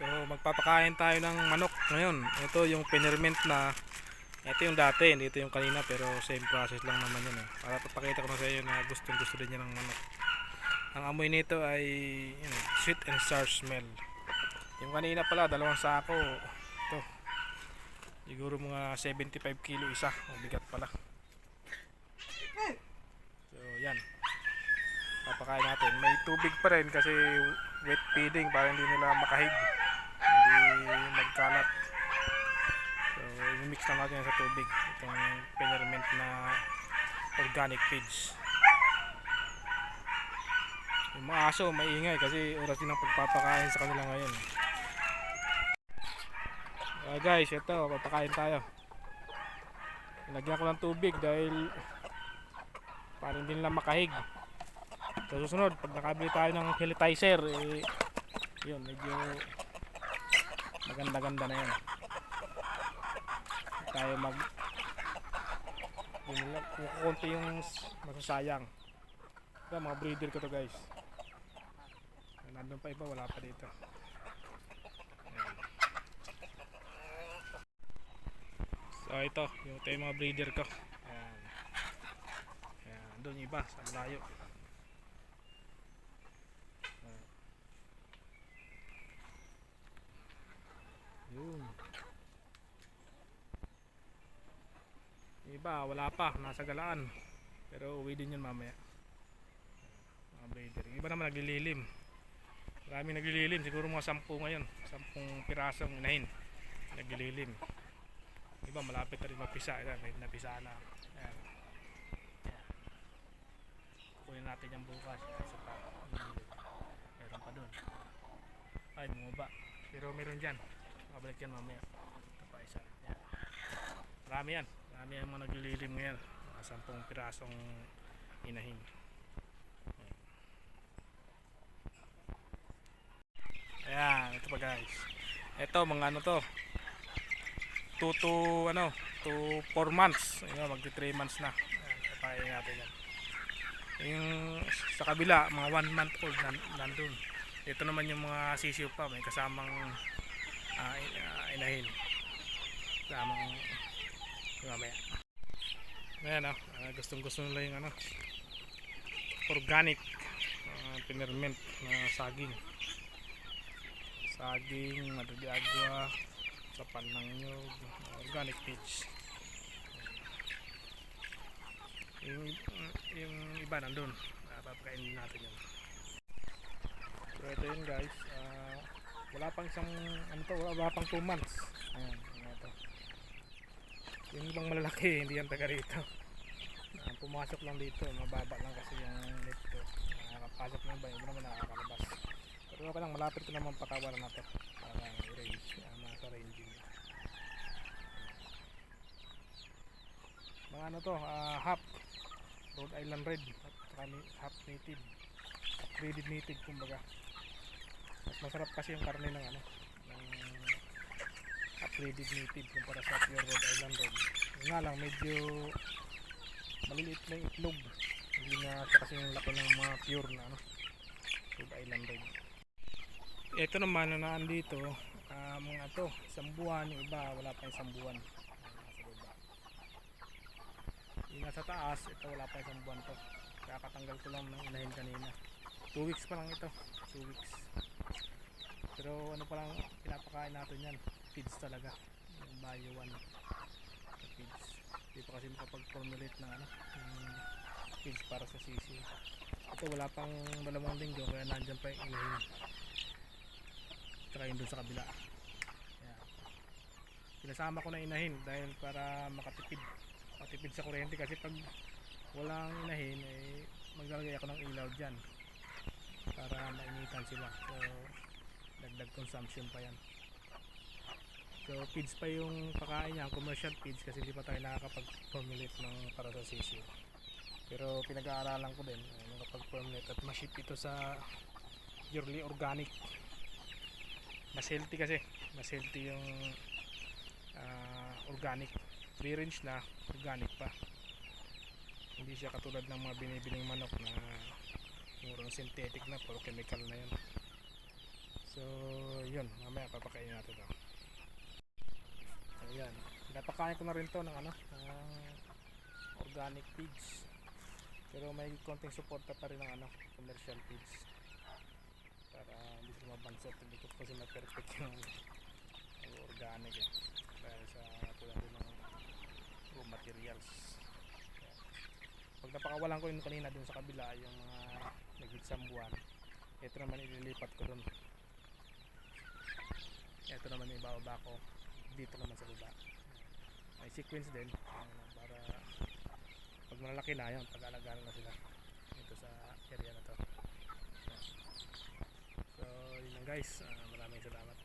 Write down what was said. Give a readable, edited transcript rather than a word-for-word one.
So magpapakain tayo ng manok ngayon. Ito yung pinerment na, ito yung dati, hindi ito yung kanina, pero same process lang naman yun para papakita ko na sa iyo na gustong gusto din niya ng manok. Ang amoy nito ay sweet and sour smell. Yung kanina pala, 2 sako. Ito, siguro mga 75 kilo isa. Mabigat pala. So yan, papakain natin. May tubig pa rin kasi wet feeding para hindi nila makahig, hindi magkalat. So i-mix na natin sa tubig itong pinerment na organic feeds. Yung mga aso maingay kasi oras din ang pagpapakain sa kanila ngayon. Guys, ito papakain tayo. Nilagyan ko ng tubig dahil para hindi nila makahig. Sa susunod, pag nakabili tayo ng pelletizer, yun, medyo maganda-ganda na yan. Tayo kukunti yung masasayang. Ito, mga breeder ko to guys. Nandun pa iba, wala pa dito. Ayan. So ito, yung mga breeder ko. Ayan. Ayan, doon yung iba, sa layo. Yun. Yung iba, wala pa, nasa galaan. Pero uwi din yun mamaya. Mga breeder. Yung iba naman naglililim. Maraming naglililim, siguro mga 10 ngayon. 10 pirasong inahin naglililim. Iba malapit na rin mapisa. Ayan, may napisa na. Ayan. Ayan. Kunin natin yung bukas. Isa pa. Meron pa dun. Ay, bumaba. Pero meron dyan. Mabalik yan mamaya. Ito pa isa. Ayan. Marami yan. Marami yung mga naglililim ngayon. Mga 10 pirasong inahin. Ayan, ito pa guys. Ito mga ano to. 2 to 4 months. Ayan, magti 3 months na. Ayan, papain natin yan. Yung sa kabila, mga 1 month old nandun. Ito naman yung mga sisiw pa, may kasamang inahin. Kasamang mamaya. Ayan gustong gusto nila yung organic pinerment na saging. Saging, madali agwa, sapal ng nyug, organic feeds. Yung iba nandun, papakainin natin yun. So ito yun guys, wala pang wala pang 2 months. Ayan, ito. Yung ibang malalaki, hindi yan taga rito. Pumasok lang dito, mababa lang kasi yung net ko. Nakakapasok na iba, hindi naman nakakalabas. Pero okay lang, malapit ko naman pakawalan na ito para i-range, nasa ranging. Mga half Rhode Island Red at half native, upgraded native kumbaga. Mas masarap kasi yung karne ng upgraded native kumpara sa pure Rhode Island Red. Yung nga lang, medyo maliliit na yung itlog, hindi na kasi yung laki ng mga pure na Rhode Island Red. Ito naman na naandito, mga to, 1 buwan, yung iba wala pa 1 buwan. Yung nasa taas, ito wala pa 1 buwan to. Kakatanggal ko lang ng inahin kanina. 2 weeks pa lang ito, 2 weeks. Pero pa lang pinapakain natin yan, feeds talaga. Yung bio 1 feeds. Hindi pa kasi makapag-formulate ng feeds para sa sisi. Ito wala pang 2 linggo, kaya nandyan pa yung inahin. Tsaka yun dun sa kabila. Ayan. Pinasama ko na inahin dahil para makatipid sa kuryente, kasi pag walang inahin maglalagay ako ng ilaw dyan para mainitan sila. So dagdag consumption pa yan. So feeds pa yung pakain niya, commercial feeds, kasi hindi pa tayo nakakapag-formulate ng para sa sisiw. Pero pinag-aaralan ko din nakapag-formulate at ma-ship ito sa purely organic. Mas healthy kasi, mas healthy yung organic. Free range na, organic pa. Hindi siya katulad ng mga binibiling manok na murang synthetic na, puro chemical na yan. So yun, mamaya papakainin natin ito. Ayan, napakain ko na rin to ng organic feeds, pero may konting suporta pa rin ng commercial feeds para hindi sila mabansot. Hindi ko kasi na-perfect yung organic dahil sa kulang din ng raw materials. Ayan. Pag napakawalan ko yun kanina dun sa kabila, yung nagitsang buwan, ito naman ililipat ko dun. Ito naman yung ibababa ko dito naman sa baba. May sequence din para pag malalaki na yun, pag-alagaan na sila dito sa area na to. So yun lang guys, maraming salamat.